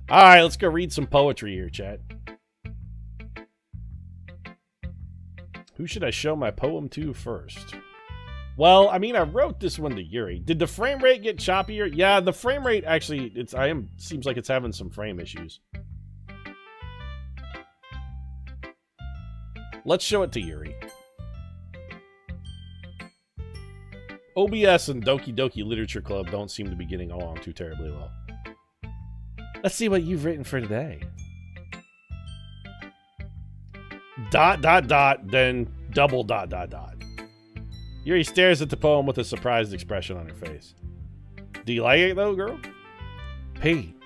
All right, let's go read some poetry here, chat. Who should I show my poem to first? Well, I mean, I wrote this one to Yuri. Did the frame rate get choppier? Yeah, the frame rate actually, seems like it's having some frame issues. Let's show it to Yuri. OBS and Doki Doki Literature Club don't seem to be getting along too terribly well. Let's see what you've written for today. ... then double ... Yuri stares at the poem with a surprised expression on her face. Do you like it though, girl? Pete,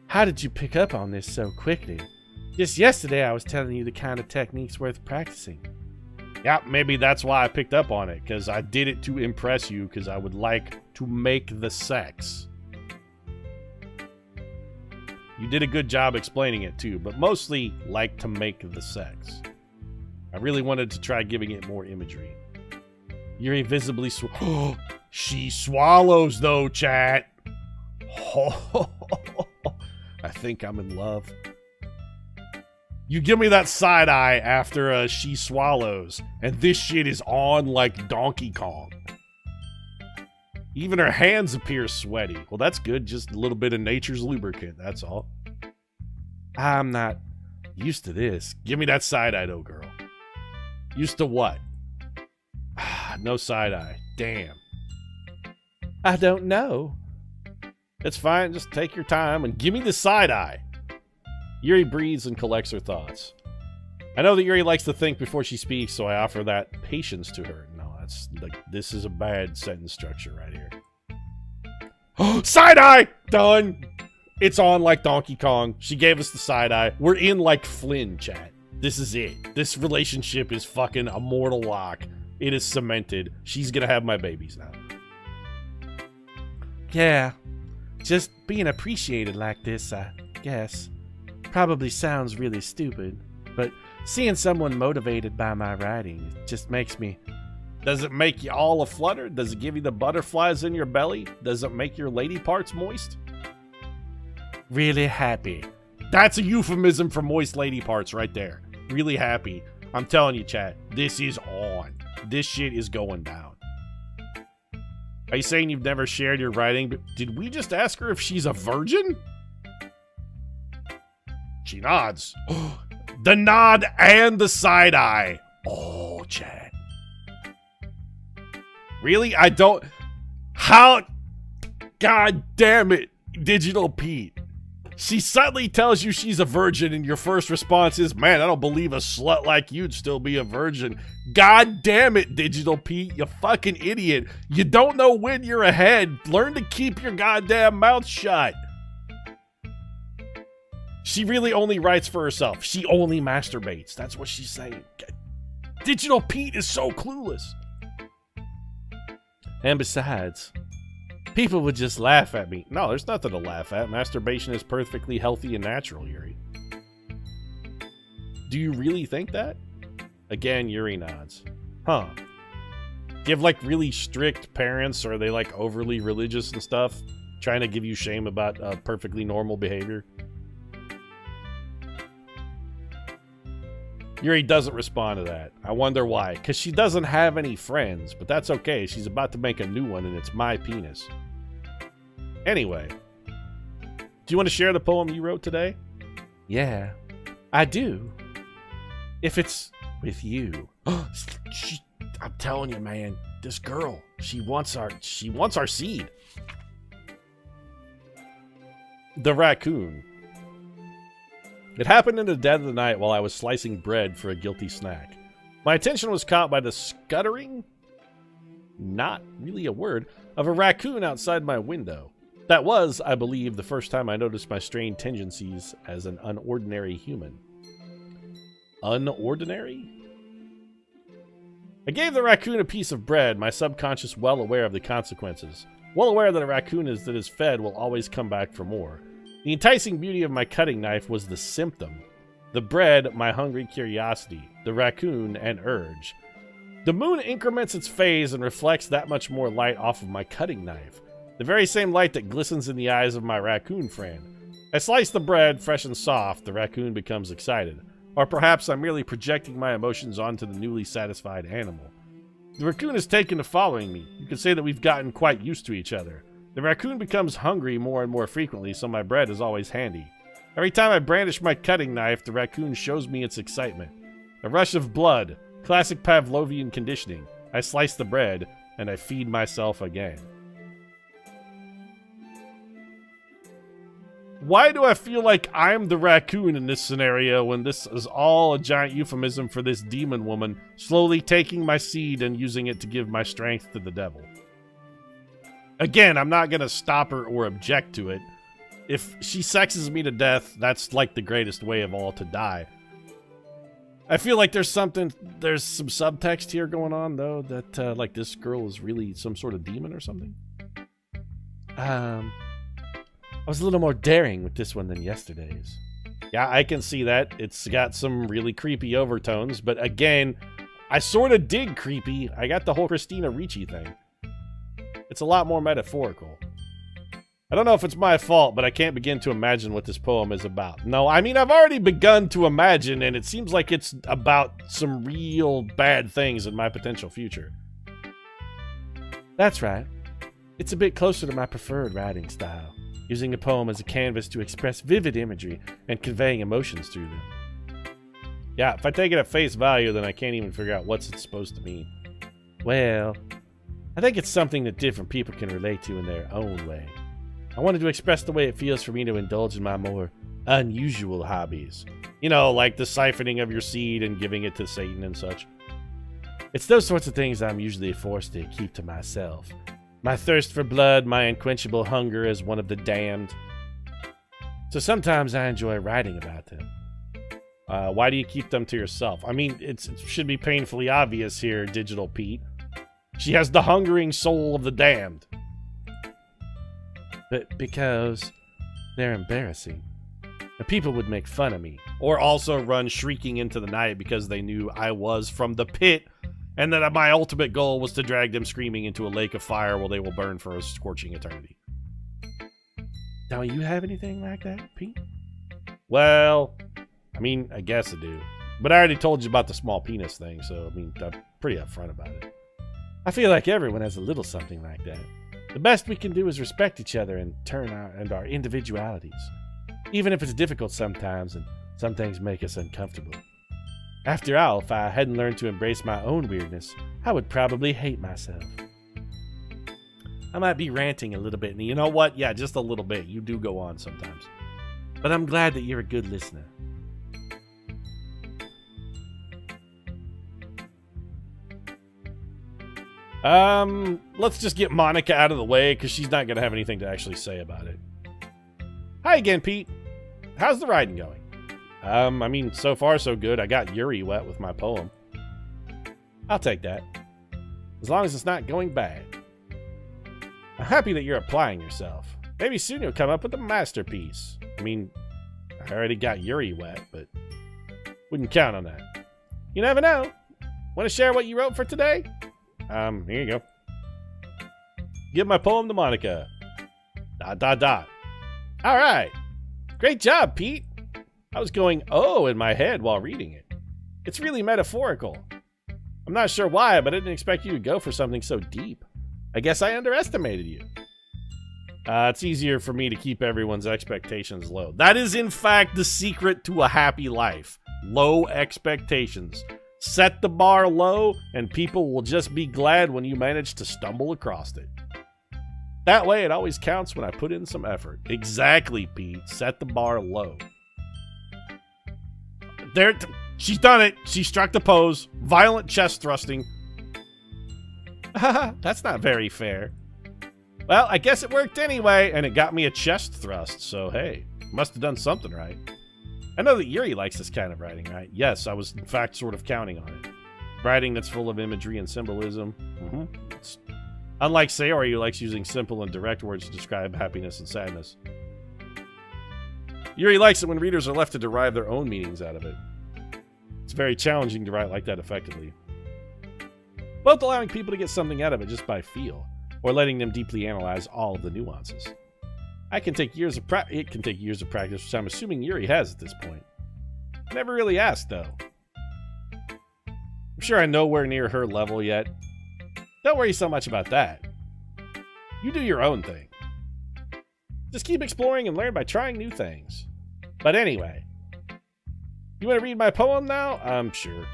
how did you pick up on this so quickly? Just yesterday I was telling you the kind of technique's worth practicing. Yeah, maybe that's why I picked up on it, because I did it to impress you, because I would like to make the sex. You did a good job explaining it too, but mostly like to make the sex. I really wanted to try giving it more imagery. Yuri visibly she swallows though, chat. I think I'm in love. You give me that side eye after she swallows, and this shit is on like Donkey Kong. Even her hands appear sweaty. Well, that's good. Just a little bit of nature's lubricant, that's all. I'm not used to this. Give me that side eye though, girl. Used to what? No side eye. Damn. I don't know. It's fine. Just take your time and give me the side eye. Yuri breathes and collects her thoughts. I know that Yuri likes to think before she speaks, so I offer that patience to her. No, that's like, this is a bad sentence structure right here. Side eye! Done! It's on like Donkey Kong. She gave us the side eye. We're in like Flynn, chat. This is it. This relationship is fucking a mortal lock. It is cemented. She's gonna have my babies now. Yeah. Just being appreciated like this, I guess. Probably sounds really stupid, but seeing someone motivated by my writing, it just makes me... Does it make you all a-flutter? Does it give you the butterflies in your belly? Does it make your lady parts moist? Really happy. That's a euphemism for moist lady parts right there. Really happy. I'm telling you, chat, this is on. This shit is going down. Are you saying you've never shared your writing? But did we just ask her if she's a virgin? She nods. The nod and the side eye. Oh, chat. Really? I don't... How... God damn it, Digital Pete. She suddenly tells you she's a virgin and your first response is, man, I don't believe a slut like you'd still be a virgin. God damn it, Digital Pete, you fucking idiot. You don't know when you're ahead. Learn to keep your goddamn mouth shut. She really only writes for herself. She only masturbates. That's what she's saying. Digital Pete is so clueless. And besides, people would just laugh at me. No, there's nothing to laugh at. Masturbation is perfectly healthy and natural, Yuri. Do you really think that? Again, Yuri nods. Huh. Do you have like really strict parents? Or are they like overly religious and stuff? Trying to give you shame about perfectly normal behavior? Yuri doesn't respond to that. I wonder why. Because she doesn't have any friends, but that's okay. She's about to make a new one, and it's my penis. Anyway, do you want to share the poem you wrote today? Yeah, I do. If it's with you. I'm telling you, man, this girl, she wants our seed. The raccoon. It happened in the dead of the night while I was slicing bread for a guilty snack. My attention was caught by the scuttering, not really a word, of a raccoon outside my window. That was, I believe, the first time I noticed my strained tendencies as an unordinary human. Unordinary? I gave the raccoon a piece of bread, my subconscious well aware of the consequences. Well aware that a raccoon that is fed will always come back for more. The enticing beauty of my cutting knife was the symptom. The bread, my hungry curiosity. The raccoon, an urge. The moon increments its phase and reflects that much more light off of my cutting knife. The very same light that glistens in the eyes of my raccoon friend. I slice the bread, fresh and soft. The raccoon becomes excited. Or perhaps I'm merely projecting my emotions onto the newly satisfied animal. The raccoon has taken to following me. You could say that we've gotten quite used to each other. The raccoon becomes hungry more and more frequently, so my bread is always handy. Every time I brandish my cutting knife, the raccoon shows me its excitement. A rush of blood, classic Pavlovian conditioning. I slice the bread, and I feed myself again. Why do I feel like I'm the raccoon in this scenario when this is all a giant euphemism for this demon woman slowly taking my seed and using it to give my strength to the devil? Again, I'm not going to stop her or object to it. If she sexes me to death, that's like the greatest way of all to die. I feel like there's some subtext here going on, though, that, like, this girl is really some sort of demon or something. I was a little more daring with this one than yesterday's. Yeah, I can see that. It's got some really creepy overtones, but again, I sort of dig creepy. I got the whole Christina Ricci thing. It's a lot more metaphorical. I don't know if it's my fault, but I can't begin to imagine what this poem is about. No, I mean, I've already begun to imagine, and it seems like it's about some real bad things in my potential future. That's right. It's a bit closer to my preferred writing style, using a poem as a canvas to express vivid imagery and conveying emotions through them. Yeah, if I take it at face value, then I can't even figure out what's it supposed to mean. Well, I think it's something that different people can relate to in their own way. I wanted to express the way it feels for me to indulge in my more unusual hobbies. You know, like the siphoning of your seed and giving it to Satan and such. It's those sorts of things I'm usually forced to keep to myself. My thirst for blood, my unquenchable hunger as one of the damned. So sometimes I enjoy writing about them. Why do you keep them to yourself? I mean, it should be painfully obvious here, Digital Pete. She has the hungering soul of the damned. But because they're embarrassing. And people would make fun of me. Or also run shrieking into the night because they knew I was from the pit, and that my ultimate goal was to drag them screaming into a lake of fire where they will burn for a scorching eternity. Don't you have anything like that, Pete? Well, I mean, I guess I do. But I already told you about the small penis thing, so, I mean, I'm pretty upfront about it. I feel like everyone has a little something like that. The best we can do is respect each other and our individualities. Even if it's difficult sometimes and some things make us uncomfortable. After all, if I hadn't learned to embrace my own weirdness, I would probably hate myself. I might be ranting a little bit, and you know what? Yeah, just a little bit. You do go on sometimes. But I'm glad that you're a good listener. Let's just get Monica out of the way, because she's not going to have anything to actually say about it. Hi again, Pete. How's the writing going? I mean, so far so good. I got Yuri wet with my poem. I'll take that. As long as it's not going bad. I'm happy that you're applying yourself. Maybe soon you'll come up with a masterpiece. I mean, I already got Yuri wet, but wouldn't count on that. You never know. Want to share what you wrote for today? Here you go. Give my poem to Monica. ... All right. Great job, Pete. I was going, oh, in my head while reading it. It's really metaphorical. I'm not sure why, but I didn't expect you to go for something so deep. I guess I underestimated you. It's easier for me to keep everyone's expectations low. That is, in fact, the secret to a happy life. Low expectations. Set the bar low, and people will just be glad when you manage to stumble across it. That way, it always counts when I put in some effort. Exactly, Pete. Set the bar low. There, she's done it. She struck the pose. Violent chest thrusting. That's not very fair. Well, I guess it worked anyway, and it got me a chest thrust, so hey, must have done something right. I know that Yuri likes this kind of writing, right? Yes, I was in fact sort of counting on it. Writing that's full of imagery and symbolism. Unlike Sayori, who likes using simple and direct words to describe happiness and sadness. Yuri likes it when readers are left to derive their own meanings out of it. It's very challenging to write like that effectively. Both allowing people to get something out of it just by feel, or letting them deeply analyze all of the nuances. It can take years of practice, which I'm assuming Yuri has at this point. Never really asked, though. I'm sure I'm nowhere near her level yet. Don't worry so much about that. You do your own thing. Just keep exploring and learn by trying new things. But anyway, you want to read my poem now? I'm sure.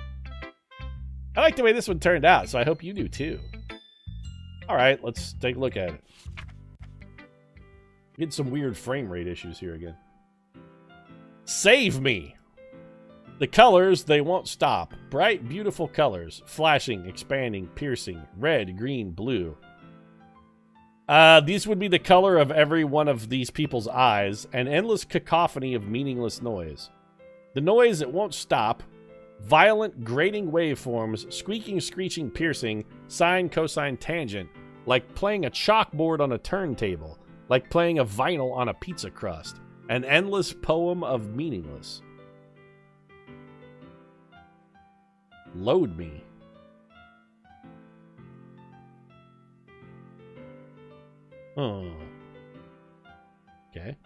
I like the way this one turned out, so I hope you do too. Alright, let's take a look at it. Getting some weird frame rate issues here again. Save me! The colors, they won't stop. Bright, beautiful colors. Flashing, expanding, piercing. Red, green, blue. These would be the color of every one of these people's eyes. An endless cacophony of meaningless noise. The noise, it won't stop. Violent, grating waveforms. Squeaking, screeching, piercing. Sine, cosine, tangent. Like playing a chalkboard on a turntable. Like playing a vinyl on a pizza crust. An endless poem of meaningless. Load me. Oh. Okay.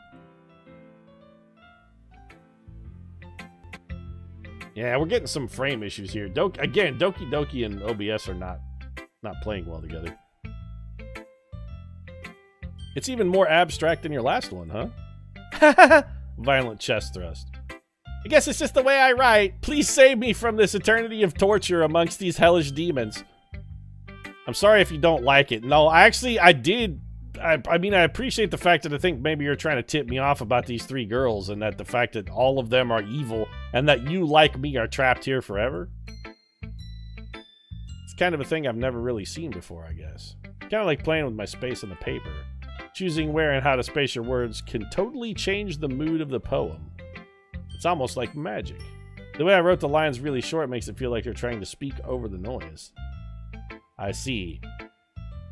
Yeah, we're getting some frame issues here. Again, Doki Doki and OBS are not playing well together. It's even more abstract than your last one, huh? Violent chest thrust. I guess it's just the way I write. Please save me from this eternity of torture amongst these hellish demons. I'm sorry if you don't like it. No, I did. I mean, I appreciate the fact that I think maybe you're trying to tip me off about these 3 girls and that the fact that all of them are evil and that you, like me, are trapped here forever. It's kind of a thing I've never really seen before, I guess. Kind of like playing with my space on the paper. Choosing where and how to space your words can totally change the mood of the poem. It's almost like magic. The way I wrote the lines really short makes it feel like you're trying to speak over the noise. I see.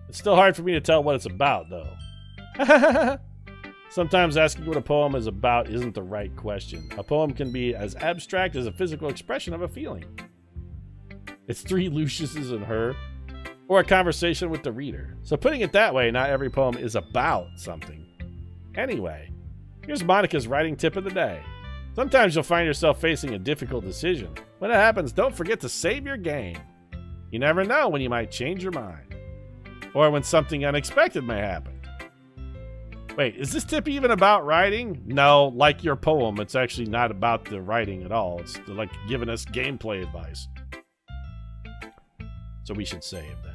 It's still hard for me to tell what it's about, though. Sometimes asking what a poem is about isn't the right question. A poem can be as abstract as a physical expression of a feeling. It's 3 Luciuses and her, or a conversation with the reader. So putting it that way, not every poem is about something. Anyway, here's Monica's writing tip of the day. Sometimes you'll find yourself facing a difficult decision. When it happens, don't forget to save your game. You never know when you might change your mind. Or when something unexpected may happen. Wait, is this tip even about writing? No, like your poem, it's actually not about the writing at all. It's like giving us gameplay advice. So we should save that.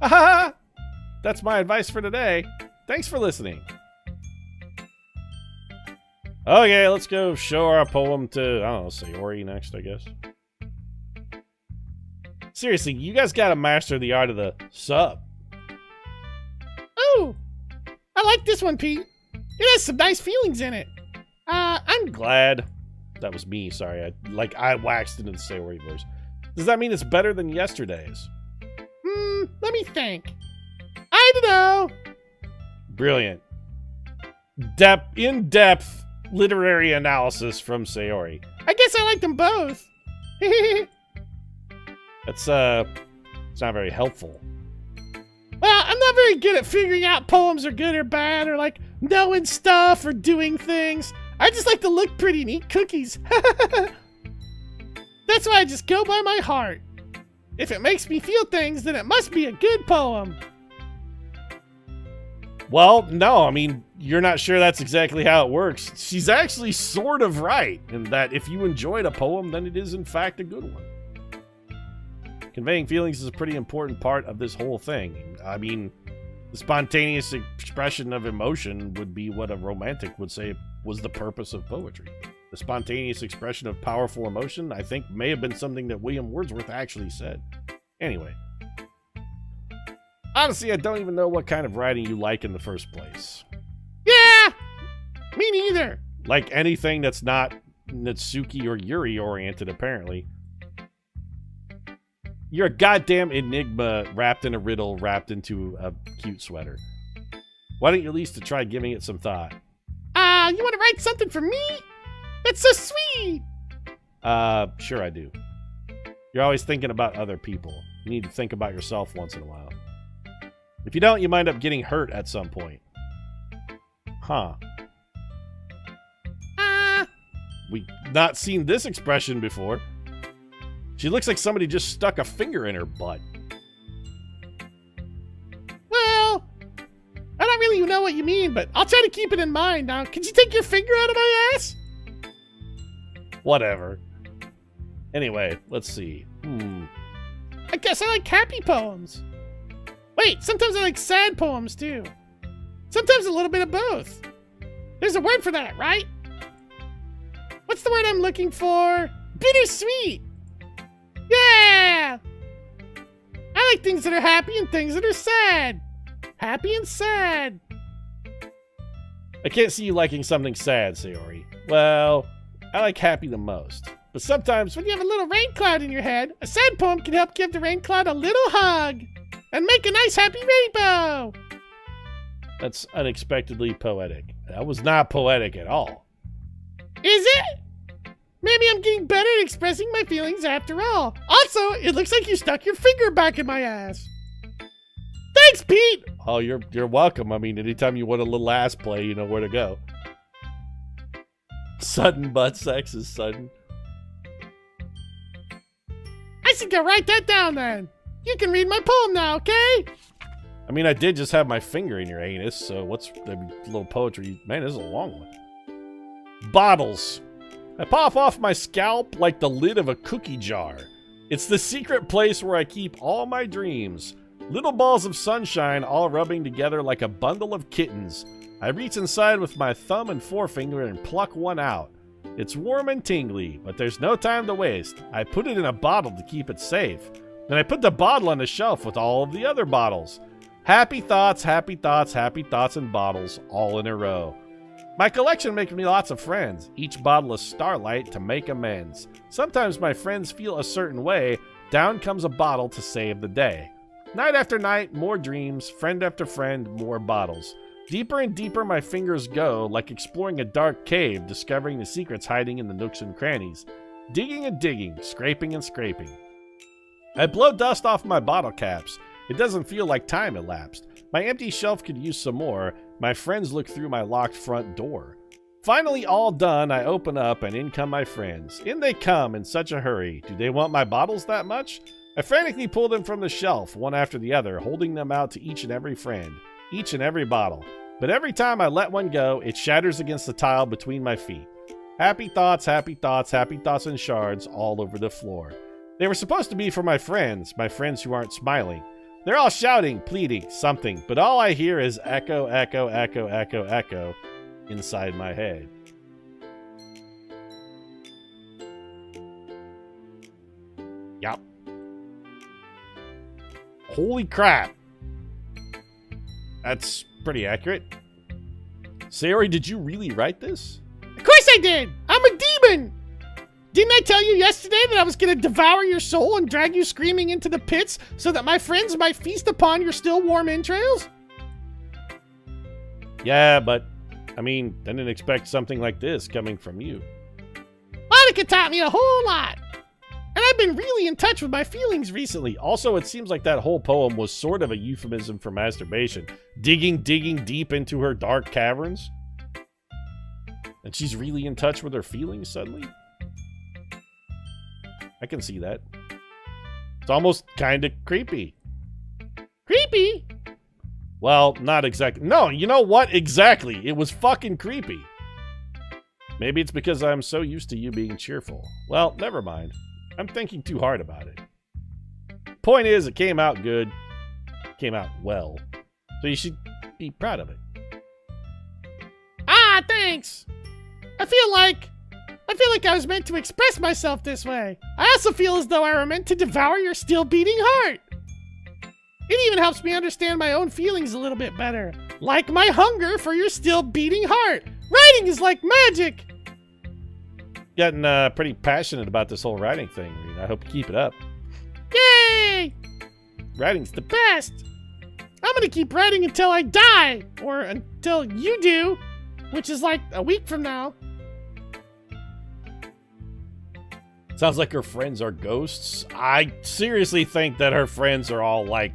Ha! That's my advice for today. Thanks for listening. Okay, let's go show our poem to, I don't know, Sayori next, I guess. Seriously, you guys gotta master the art of the sub. Oh, I like this one, Pete. It has some nice feelings in it. I'm Glad. That was me, sorry. I waxed into the Sayori voice. Does that mean it's better than yesterday's? Let me think. I don't know. Brilliant. In-depth literary analysis from Sayori. I guess I like them both. It's not very helpful. Well, I'm not very good at figuring out poems are good or bad, or like knowing stuff or doing things. I just like to look pretty and eat cookies. That's why I just go by my heart. If it makes me feel things, then it must be a good poem. Well, no, I mean, you're not sure that's exactly how it works. She's actually sort of right in that if you enjoyed a poem, then it is in fact a good one. Conveying feelings is a pretty important part of this whole thing. I mean, the spontaneous expression of emotion would be what a romantic would say was the purpose of poetry. The spontaneous expression of powerful emotion, I think, may have been something that William Wordsworth actually said. Anyway. Honestly, I don't even know what kind of writing you like in the first place. Yeah! Me neither. Like anything that's not Natsuki or Yuri oriented, apparently. You're a goddamn enigma wrapped in a riddle wrapped into a cute sweater. Why don't you at least try giving it some thought? You want to write something for me? That's so sweet. Sure I do. You're always thinking about other people. You need to think about yourself once in a while. If you don't, you might end up getting hurt at some point. Huh. We've not seen this expression before. She looks like somebody just stuck a finger in her butt. Well, I don't really know what you mean, but I'll try to keep it in mind. Now, could you take your finger out of my ass? Whatever. Anyway, let's see. I guess I like happy poems. Wait, sometimes I like sad poems too. Sometimes a little bit of both. There's a word for that, right? What's the word I'm looking for? Bittersweet. Yeah! I like things that are happy and things that are sad. Happy and sad. I can't see you liking something sad, Sayori. Well, I like happy the most. But sometimes when you have a little rain cloud in your head, a sad poem can help give the rain cloud a little hug and make a nice happy rainbow. That's unexpectedly poetic. That was not poetic at all. Is it? Maybe I'm getting better at expressing my feelings after all. Also, it looks like you stuck your finger back in my ass. Thanks, Pete! Oh, you're welcome. I mean, anytime you want a little ass play, you know where to go. Sudden butt sex is sudden. I should go write that down then. You can read my poem now, okay? I mean, I did just have my finger in your anus, so what's the little poetry? Man, this is a long one. Bottles. I pop off my scalp like the lid of a cookie jar. It's the secret place where I keep all my dreams. Little balls of sunshine all rubbing together like a bundle of kittens. I reach inside with my thumb and forefinger and pluck one out. It's warm and tingly, but there's no time to waste. I put it in a bottle to keep it safe. Then I put the bottle on the shelf with all of the other bottles. Happy thoughts, happy thoughts, happy thoughts, and bottles all in a row. My collection makes me lots of friends. Each bottle is starlight to make amends. Sometimes my friends feel a certain way. Down comes a bottle to save the day. Night after night, more dreams. Friend after friend, more bottles. Deeper and deeper my fingers go, like exploring a dark cave, discovering the secrets hiding in the nooks and crannies. Digging and digging, scraping and scraping. I blow dust off my bottle caps. It doesn't feel like time elapsed. My empty shelf could use some more. My friends look through my locked front door. Finally all done, I open up and in come my friends. In they come in such a hurry. Do they want my bottles that much? I frantically pull them from the shelf, one after the other, holding them out to each and every friend, each and every bottle. But every time I let one go, it shatters against the tile between my feet. Happy thoughts, happy thoughts, happy thoughts and shards all over the floor. They were supposed to be for my friends who aren't smiling. They're all shouting, pleading, something, but all I hear is echo, echo, echo, echo, echo inside my head. Yup. Holy crap. That's pretty accurate. Sayori, did you really write this? Of course I did! I'm a demon! Didn't I tell you yesterday that I was going to devour your soul and drag you screaming into the pits so that my friends might feast upon your still warm entrails? Yeah, but, I mean, I didn't expect something like this coming from you. Monica taught me a whole lot. And I've been really in touch with my feelings recently. Also, it seems like that whole poem was sort of a euphemism for masturbation. Digging deep into her dark caverns. And she's really in touch with her feelings suddenly? I can see that. It's almost kind of creepy. Creepy? Well, not exactly. No, you know what? Exactly. It was fucking creepy. Maybe it's because I'm so used to you being cheerful. Well, never mind. I'm thinking too hard about it. Point is, it came out good. Came out well. So you should be proud of it. Ah, thanks. I feel like I was meant to express myself this way. I also feel as though I were meant to devour your still beating heart. It even helps me understand my own feelings a little bit better. Like my hunger for your still beating heart. Writing is like magic. Getting pretty passionate about this whole writing thing, Reed. I hope you keep it up. Yay! Writing's the Best. I'm gonna keep writing until I die. Or until you do. Which is like a week from now. Sounds like her friends are ghosts. I seriously think that her friends are all like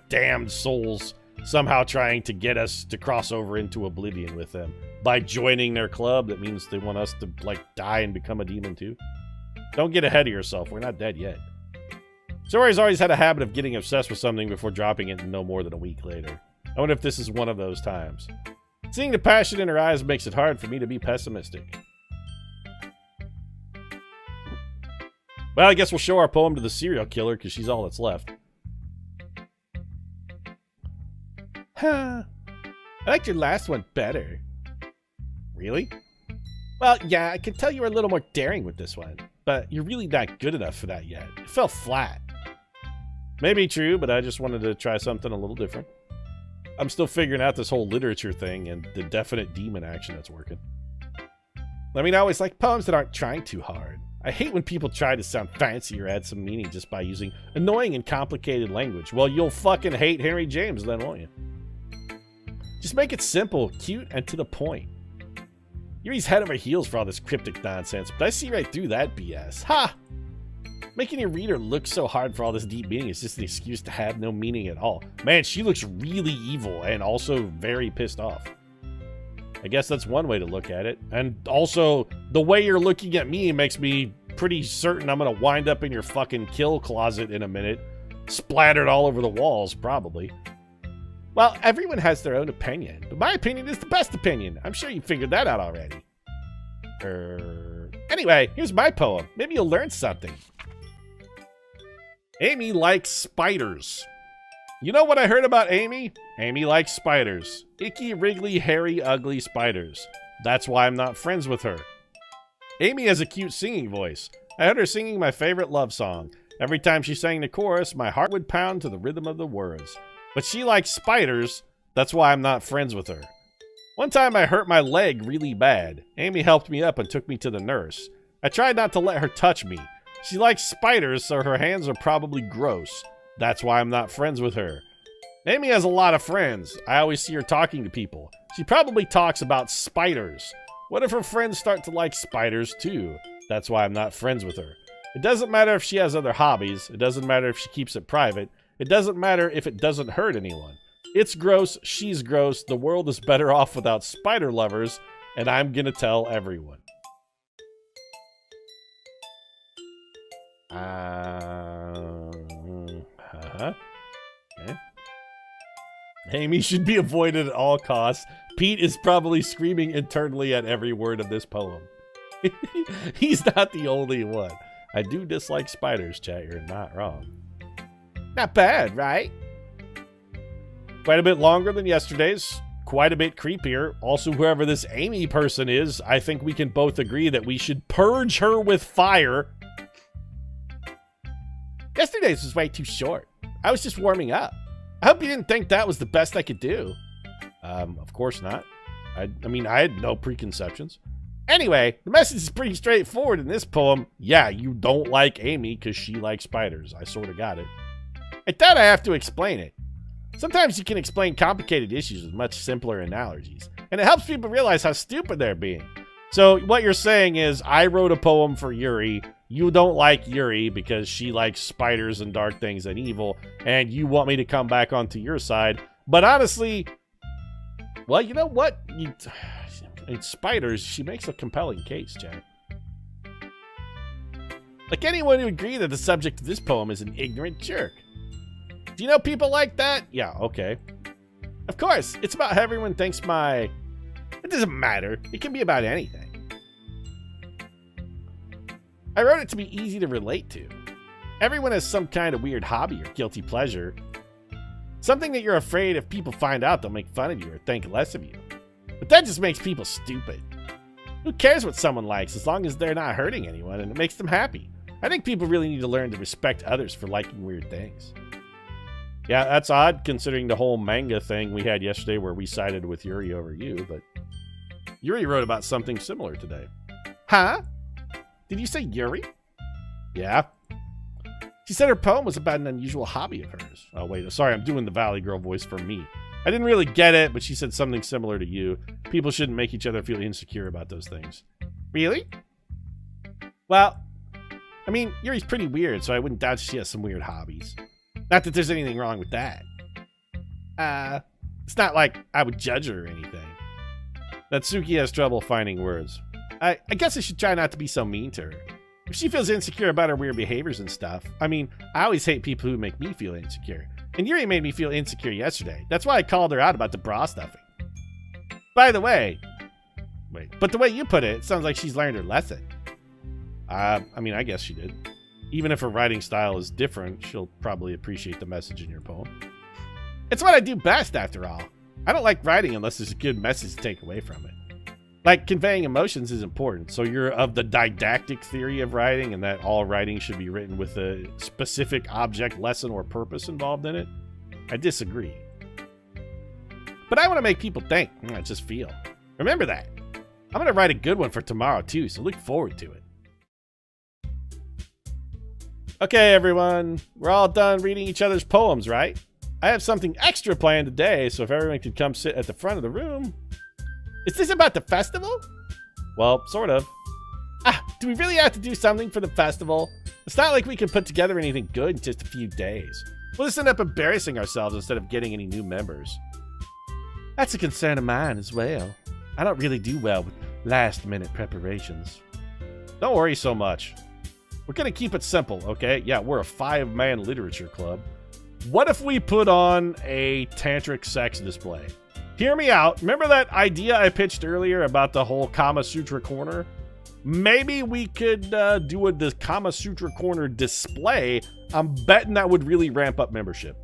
damned souls somehow trying to get us to cross over into oblivion with them. By joining their club, that means they want us to like die and become a demon too. Don't get ahead of yourself. We're not dead yet. Sori's always had a habit of getting obsessed with something before dropping it no more than a week later. I wonder if this is one of those times. Seeing the passion in her eyes makes it hard for me to be pessimistic. Well, I guess we'll show our poem to the serial killer because she's all that's left. Huh. I liked your last one better. Really? Well, yeah, I can tell you were a little more daring with this one, but you're really not good enough for that yet. It fell flat. Maybe true, but I just wanted to try something a little different. I'm still figuring out this whole literature thing and the definite demon action that's working. I mean, I always like poems that aren't trying too hard. I hate when people try to sound fancy or add some meaning just by using annoying and complicated language. Well, you'll fucking hate Henry James then, won't you? Just make it simple, cute, and to the point. Yuri's head over heels for all this cryptic nonsense, but I see right through that BS. Ha! Making your reader look so hard for all this deep meaning is just an excuse to have no meaning at all. Man, she looks really evil and also very pissed off. I guess that's one way to look at it. And also, the way you're looking at me makes me pretty certain I'm gonna wind up in your fucking kill closet in a minute. Splattered all over the walls, probably. Well, everyone has their own opinion, but my opinion is the best opinion. I'm sure you figured that out already. Anyway, here's my poem. Maybe you'll learn something. Amy likes spiders. You know what I heard about Amy? Amy likes spiders. Icky, wriggly, hairy, ugly spiders. That's why I'm not friends with her. Amy has a cute singing voice. I heard her singing my favorite love song. Every time she sang the chorus, my heart would pound to the rhythm of the words. But she likes spiders. That's why I'm not friends with her. One time I hurt my leg really bad. Amy helped me up and took me to the nurse. I tried not to let her touch me. She likes spiders, so her hands are probably gross. That's why I'm not friends with her. Amy has a lot of friends. I always see her talking to people. She probably talks about spiders. What if her friends start to like spiders too? That's why I'm not friends with her. It doesn't matter if she has other hobbies. It doesn't matter if she keeps it private. It doesn't matter if it doesn't hurt anyone. It's gross, she's gross, the world is better off without spider lovers, and I'm gonna tell everyone. Okay. Amy should be avoided at all costs. Pete is probably screaming internally at every word of this poem. He's not the only one. I do dislike spiders, chat. You're not wrong. Not bad, right? Quite a bit longer than yesterday's. Quite a bit creepier. Also, whoever this Amy person is, I think we can both agree that we should purge her with fire. Yesterday's was way too short. I was just warming up. I hope you didn't think that was the best I could do. Of course not. I mean, I had no preconceptions. Anyway, the message is pretty straightforward in this poem. Yeah, you don't like Amy because she likes spiders. I sort of got it. I thought I have to explain it. Sometimes you can explain complicated issues with much simpler analogies, and it helps people realize how stupid they're being. So what you're saying is, I wrote a poem for Yuri. You don't like Yuri because she likes spiders and dark things and evil, and you want me to come back onto your side. But honestly, well, you know what? It's spiders. She makes a compelling case, Jack. Like anyone who agreed that the subject of this poem is an ignorant jerk. Do you know people like that? Yeah, okay. Of course, it's about how everyone thinks my... It doesn't matter. It can be about anything. I wrote it to be easy to relate to. Everyone has some kind of weird hobby or guilty pleasure. Something that you're afraid if people find out they'll make fun of you or think less of you. But that just makes people stupid. Who cares what someone likes as long as they're not hurting anyone and it makes them happy? I think people really need to learn to respect others for liking weird things. Yeah, that's odd considering the whole manga thing we had yesterday where we sided with Yuri over you, but Yuri wrote about something similar today. Huh? Did you say Yuri? Yeah. She said her poem was about an unusual hobby of hers. Oh, wait, sorry, I'm doing the Valley Girl voice for me. I didn't really get it, but she said something similar to you. People shouldn't make each other feel insecure about those things. Really? Well, I mean, Yuri's pretty weird, so I wouldn't doubt she has some weird hobbies. Not that there's anything wrong with that. It's not like I would judge her or anything. Natsuki has trouble finding words. I guess I should try not to be so mean to her. If she feels insecure about her weird behaviors and stuff, I mean, I always hate people who make me feel insecure. And Yuri made me feel insecure yesterday. That's why I called her out about the bra stuffing. By the way, but the way you put it, it sounds like she's learned her lesson. I mean, I guess she did. Even if her writing style is different, she'll probably appreciate the message in your poem. It's what I do best, after all. I don't like writing unless there's a good message to take away from it. Like, conveying emotions is important, so you're of the didactic theory of writing and that all writing should be written with a specific object, lesson, or purpose involved in it? I disagree. But I want to make people think, not just feel. Remember that. I'm going to write a good one for tomorrow, too, so look forward to it. Okay, everyone. We're all done reading each other's poems, right? I have something extra planned today, so if everyone could come sit at the front of the room. Is this about the festival? Well, sort of. Do we really have to do something for the festival? It's not like we can put together anything good in just a few days. We'll just end up embarrassing ourselves instead of getting any new members. That's a concern of mine as well. I don't really do well with last-minute preparations. Don't worry so much. We're going to keep it simple, okay? Yeah, we're a 5-man literature club. What if we put on a tantric sex display? Hear me out. Remember that idea I pitched earlier about the whole Kama Sutra corner? Maybe we could do the Kama Sutra corner display. I'm betting that would really ramp up membership.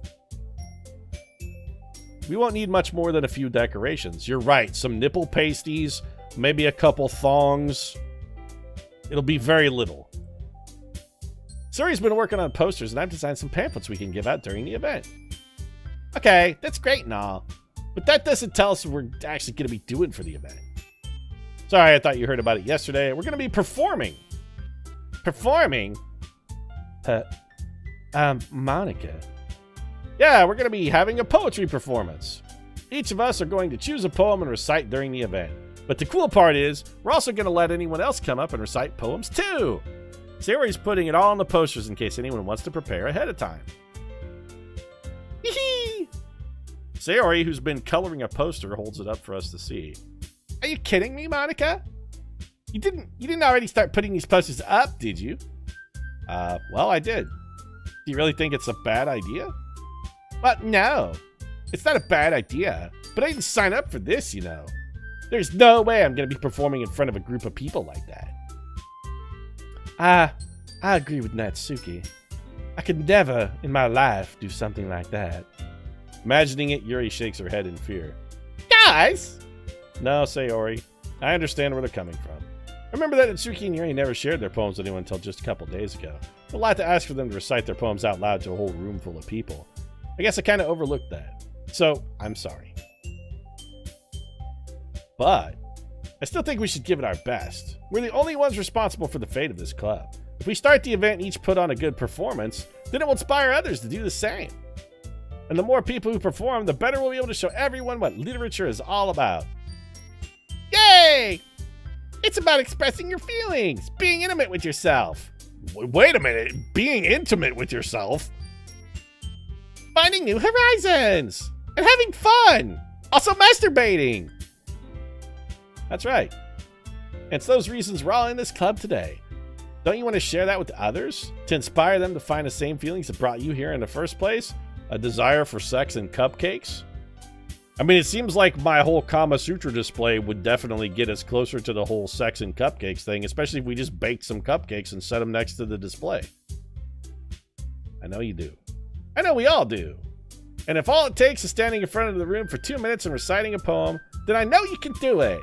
We won't need much more than a few decorations. You're right. Some nipple pasties, maybe a couple thongs. It'll be very little. Suri's been working on posters, and I've designed some pamphlets we can give out during the event. Okay, that's great and all. But that doesn't tell us what we're actually going to be doing for the event. Sorry, I thought you heard about it yesterday. We're going to be performing. Performing? Monica. Yeah, we're going to be having a poetry performance. Each of us are going to choose a poem and recite during the event. But the cool part is, we're also going to let anyone else come up and recite poems too. Sayori's putting it all on the posters in case anyone wants to prepare ahead of time. Hee-hee! Sayori, who's been coloring a poster, holds it up for us to see. Are you kidding me, Monica? You didn't already start putting these posters up, did you? Well, I did. Do you really think it's a bad idea? Well, no. It's not a bad idea, but I didn't sign up for this, you know. There's no way I'm going to be performing in front of a group of people like that. I agree with Natsuki. I could never in my life do something like that. Imagining it, Yuri shakes her head in fear. Guys! No, Sayori. I understand where they're coming from. Remember that Natsuki and Yuri never shared their poems with anyone until just a couple days ago. It's a lot to ask for them to recite their poems out loud to a whole room full of people. I guess I kind of overlooked that. So, I'm sorry. But I still think we should give it our best. We're the only ones responsible for the fate of this club. If we start the event and each put on a good performance, then it will inspire others to do the same. And the more people who perform, the better we'll be able to show everyone what literature is all about. Yay! It's about expressing your feelings, being intimate with yourself. Wait a minute, being intimate with yourself? Finding new horizons! And having fun! Also masturbating! That's right. And it's those reasons we're all in this club today. Don't you want to share that with others? To inspire them to find the same feelings that brought you here in the first place? A desire for sex and cupcakes? I mean, it seems like my whole Kama Sutra display would definitely get us closer to the whole sex and cupcakes thing, especially if we just baked some cupcakes and set them next to the display. I know you do. I know we all do. And if all it takes is standing in front of the room for 2 minutes and reciting a poem, then I know you can do it.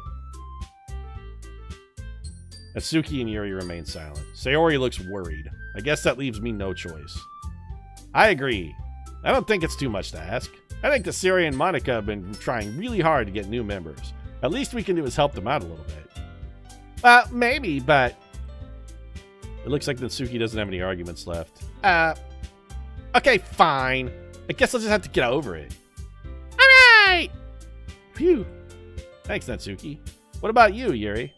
Natsuki and Yuri remain silent. Sayori looks worried. I guess that leaves me no choice. I agree. I don't think it's too much to ask. I think that Sayori and Monica have been trying really hard to get new members. At least we can do is help them out a little bit. Well, maybe, but... It looks like Natsuki doesn't have any arguments left. Okay, fine. I guess I'll just have to get over it. Alright! Phew. Thanks, Natsuki. What about you, Yuri?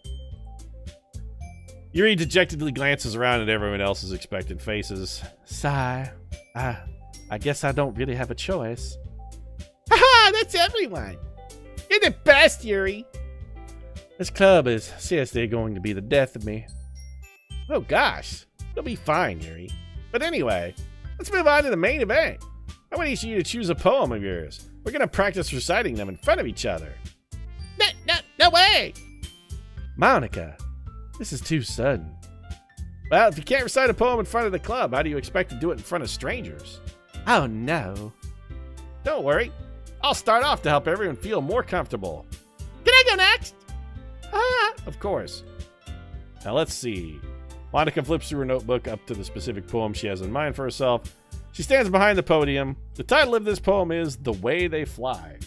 Yuri dejectedly glances around at everyone else's expectant faces. Sigh. I guess I don't really have a choice. Haha, that's everyone. You're the best, Yuri. This club is seriously going to be the death of me. Oh gosh, you'll be fine, Yuri. But anyway, let's move on to the main event. I want each of you to choose a poem of yours. We're going to practice reciting them in front of each other. No way. Monica, this is too sudden. Well, if you can't recite a poem in front of the club, how do you expect to do it in front of strangers? Oh, no. Don't worry. I'll start off to help everyone feel more comfortable. Can I go next? Of course. Now let's see. Monica flips through her notebook up to the specific poem she has in mind for herself. She stands behind the podium. The title of this poem is The Way They Fly.